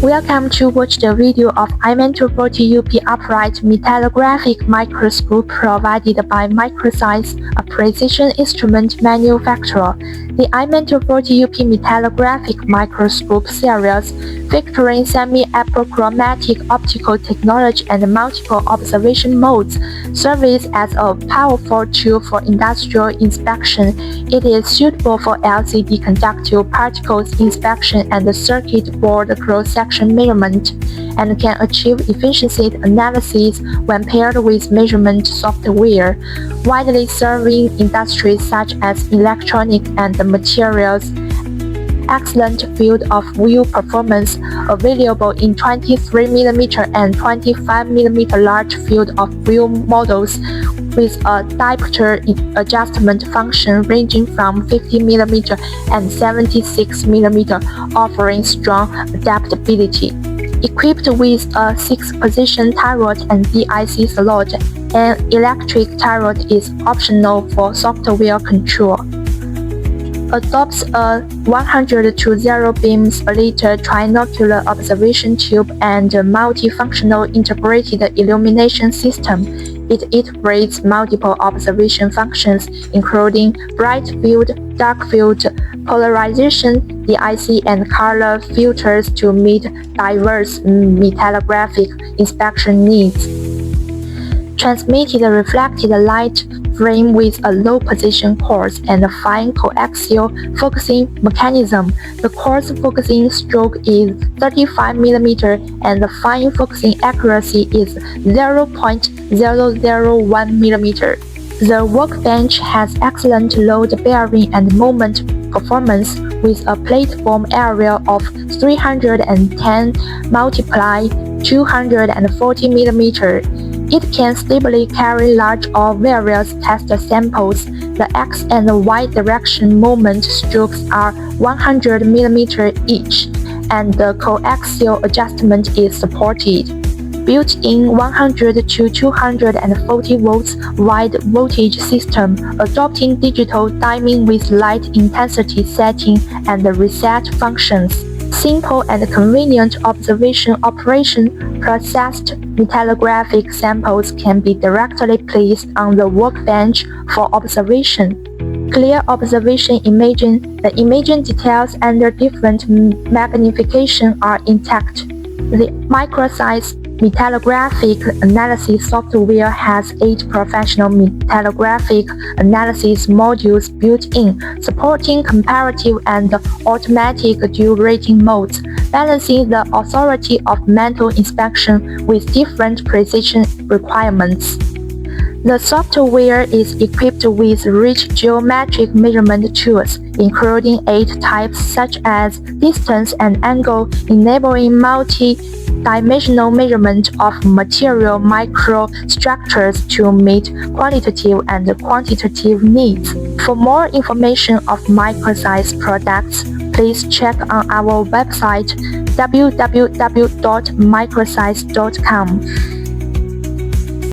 Welcome to watch the video of iMetal-40UP upright metallographic microscope provided by Mikrosize, a precision instrument manufacturer. The iMetal-40UP metallographic microscope series, featuring semi-apochromatic optical technology and multiple observation modes, serves as a powerful tool for industrial inspection. It is suitable for LCD conductive particles inspection and circuit board cross-section measurement, and can achieve efficiency analysis when paired with measurement software, widely serving industries such as electronics and materials. Excellent field of view performance, available in 23mm and 25mm large field of view models, with a diopter adjustment function ranging from 50mm and 76mm, offering strong adaptability. Equipped with a 6-position turret and DIC slot, an electric turret is optional for software control. Adopts a 100-0 beam split trinocular observation tube and a multifunctional integrated illumination system. It integrates multiple observation functions, including bright field, dark field, polarization, DIC, and color filters to meet diverse metallographic inspection needs. Transmitted reflected light frame with a low-position quartz and a fine coaxial focusing mechanism. The quartz focusing stroke is 35mm and the fine focusing accuracy is 0.001mm. The workbench has excellent load bearing and moment performance, with a platform area of 310 multiply 240mm. It can stably carry large or various test samples. The X and Y direction moment strokes are 100mm each, and the coaxial adjustment is supported. Built-in 100 to 240 volts wide voltage system, adopting digital timing with light intensity setting and reset functions. Simple and convenient observation operation. Processed metallographic samples can be directly placed on the workbench for observation. Clear observation imaging. The imaging details under different magnification are intact. The Mikrosize metallographic analysis software has 8 professional metallographic analysis modules built in, supporting comparative and automatic dual-rating modes, balancing the authority of manual inspection with different precision requirements. The software is equipped with rich geometric measurement tools, including 8 types such as distance and angle, enabling multi-dimensional measurement of material microstructures to meet qualitative and quantitative needs. For more information of Mikrosize products, please check on our website www.mikrosize.com.